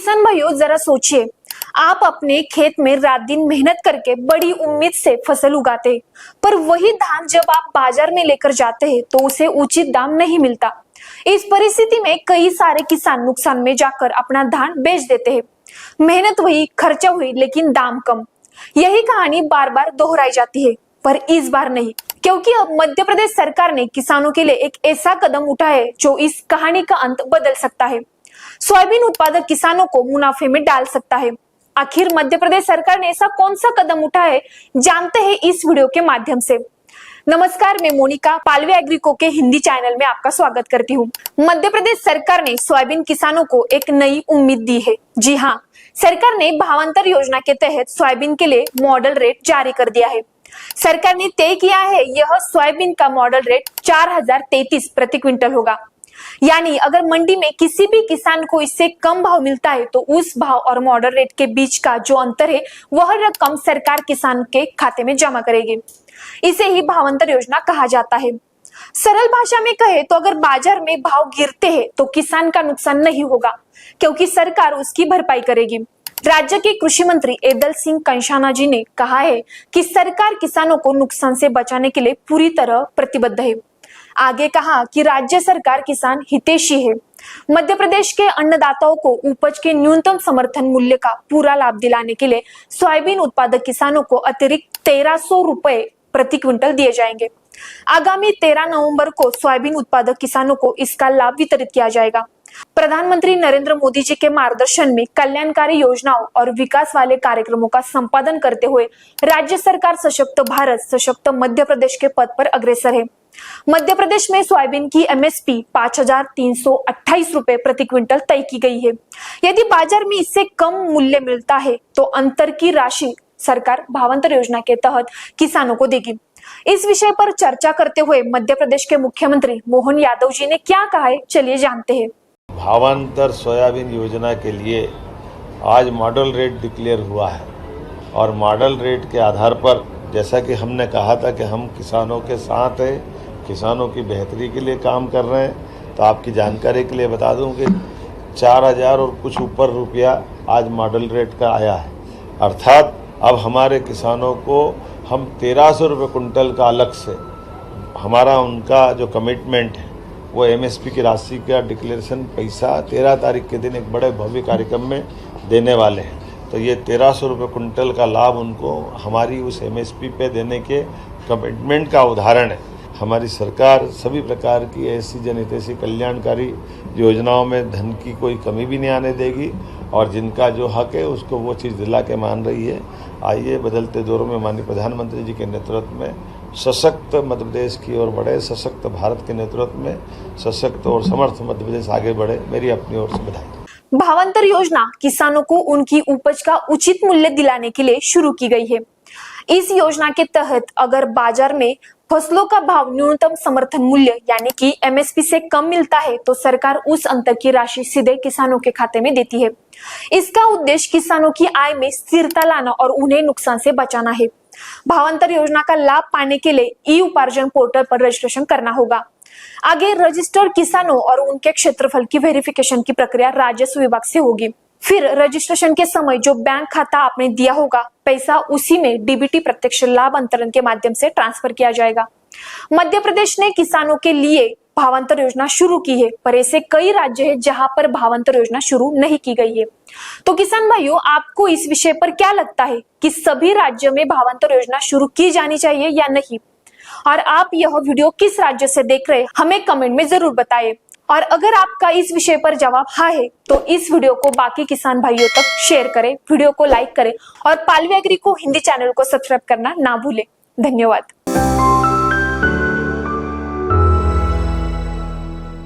किसान भाइयों जरा सोचिए, आप अपने खेत में रात दिन मेहनत करके बड़ी उम्मीद से फसल उगाते हैं, पर वही धान जब आप बाजार में लेकर जाते हैं तो उसे उचित दाम नहीं मिलता। इस परिस्थिति में कई सारे किसान नुकसान में जाकर अपना धान बेच देते हैं। मेहनत हुई, खर्चा हुई, लेकिन दाम कम। यही कहानी बार बार दोहराई जाती है, पर इस बार नहीं, क्योंकि अब मध्य प्रदेश सरकार ने किसानों के लिए एक ऐसा कदम उठाया है जो इस कहानी का अंत बदल सकता है। सोयाबीन उत्पादक किसानों को मुनाफे में डाल सकता है। आखिर मध्य प्रदेश सरकार ने ऐसा कौन सा कदम उठाया है, जानते हैं इस वीडियो के माध्यम से। नमस्कार, मैं मोनिका पालवे एग्रीको के हिंदी चैनल में आपका स्वागत करती हूँ। मध्य प्रदेश सरकार ने सोयाबीन किसानों को एक नई उम्मीद दी है। जी हाँ, सरकार ने भावांतर योजना के तहत सोयाबीन के लिए मॉडल रेट जारी कर दिया है। सरकार ने तय किया है, यह सोयाबीन का मॉडल रेट 4033 प्रति क्विंटल होगा। यानी अगर मंडी में किसी भी किसान को इससे कम भाव मिलता है तो उस भाव और मॉडल रेट के बीच का जो अंतर है वह रकम सरकार किसान के खाते में जमा करेगी। इसे ही भावांतर योजना कहा जाता है। सरल भाषा में कहे तो अगर बाजार में भाव गिरते हैं तो किसान का नुकसान नहीं होगा, क्योंकि सरकार उसकी भरपाई करेगी। राज्य के कृषि मंत्री एदल सिंह कंषाना जी ने कहा है कि सरकार किसानों को नुकसान से बचाने के लिए पूरी तरह प्रतिबद्ध है। आगे कहा कि राज्य सरकार किसान हितैषी है। मध्य प्रदेश के अन्नदाताओं को उपज के न्यूनतम समर्थन मूल्य का पूरा लाभ दिलाने के लिए सोयाबीन उत्पादक किसानों को अतिरिक्त 1300 रुपए प्रति क्विंटल दिए जाएंगे। आगामी 13 नवंबर को सोयाबीन उत्पादक किसानों को इसका लाभ वितरित किया जाएगा। प्रधानमंत्री नरेंद्र मोदी जी के मार्गदर्शन में कल्याणकारी योजनाओं और विकास वाले कार्यक्रमों का संपादन करते हुए राज्य सरकार सशक्त भारत, सशक्त मध्य प्रदेश के पद पर अग्रसर है। मध्य प्रदेश में सोयाबीन की एमएसपी 5328 रुपए प्रति क्विंटल तय की गई है। यदि बाजार में इससे कम मूल्य मिलता है तो अंतर की राशि सरकार भावांतर योजना के तहत किसानों को देगी। इस विषय पर चर्चा करते हुए मध्य प्रदेश के मुख्यमंत्री मोहन यादव जी ने क्या कहा है, चलिए जानते हैं। भावांतर सोयाबीन योजना के लिए आज मॉडल रेट डिक्लेयर हुआ है और मॉडल रेट के आधार पर जैसा कि हमने कहा था कि हम किसानों के साथ हैं, किसानों की बेहतरी के लिए काम कर रहे हैं, तो आपकी जानकारी के लिए बता दूं कि 4000 और कुछ ऊपर रुपया आज मॉडल रेट का आया है। अर्थात अब हमारे किसानों को हम 1300 रुपये कुंटल का अलग से हमारा उनका जो कमिटमेंट है वो एमएसपी की राशि का डिक्लेरेशन पैसा 13 तारीख के दिन एक बड़े भव्य कार्यक्रम में देने वाले हैं। तो ये 1300 रुपये कुंटल का लाभ उनको हमारी उस एमएसपी पे देने के कमिटमेंट का उदाहरण है। हमारी सरकार सभी प्रकार की ऐसी जनहितैषी कल्याणकारी योजनाओं में धन की कोई कमी भी नहीं आने देगी और जिनका जो हक है उसको वो चीज़ दिला के मान रही है। आइए बदलते दौर में माननीय प्रधानमंत्री जी के नेतृत्व में सशक्त मध्य प्रदेश की ओर बढ़े, सशक्त भारत के नेतृत्व में सशक्त और समर्थ मध्य प्रदेश आगे बढ़े। मेरी अपनी ओर से बधाई। भावांतर योजना किसानों को उनकी उपज का उचित मूल्य दिलाने के लिए शुरू की गई है। इस योजना के तहत अगर बाजार में फसलों का भाव न्यूनतम समर्थन मूल्य यानी कि एमएसपी से कम मिलता है तो सरकार उस अंतर की राशि सीधे किसानों के खाते में देती है। इसका उद्देश्य किसानों की आय में स्थिरता लाना और उन्हें नुकसान से बचाना है। भावांतर योजना का लाभ पाने के लिए ई उपार्जन पोर्टल पर रजिस्ट्रेशन करना होगा। आगे रजिस्टर्ड किसानों और उनके क्षेत्रफल की वेरिफिकेशन की प्रक्रिया राजस्व विभाग से होगी। फिर रजिस्ट्रेशन के समय जो बैंक खाता आपने दिया होगा, पैसा उसी में डीबीटी प्रत्यक्ष लाभ अंतरण के माध्यम से ट्रांसफर किया जाएगा। मध्य प्रदेश ने किसानों के लिए भावांतर योजना शुरू की है, पर ऐसे कई राज्य हैं जहां पर भावांतर योजना शुरू नहीं की गई है। तो किसान भाइयों, आपको इस विषय पर क्या लगता है कि सभी राज्यों में भावांतर योजना शुरू की जानी चाहिए या नहीं? और आप यह वीडियो किस राज्य से देख रहे हैं, हमें कमेंट में जरूर बताएं। और अगर आपका इस विषय पर जवाब हाँ है तो इस वीडियो को बाकी किसान भाइयों तक शेयर करें, वीडियो को लाइक करें और पालवे एग्रीको हिंदी चैनल को सब्सक्राइब करना ना भूलें। धन्यवाद।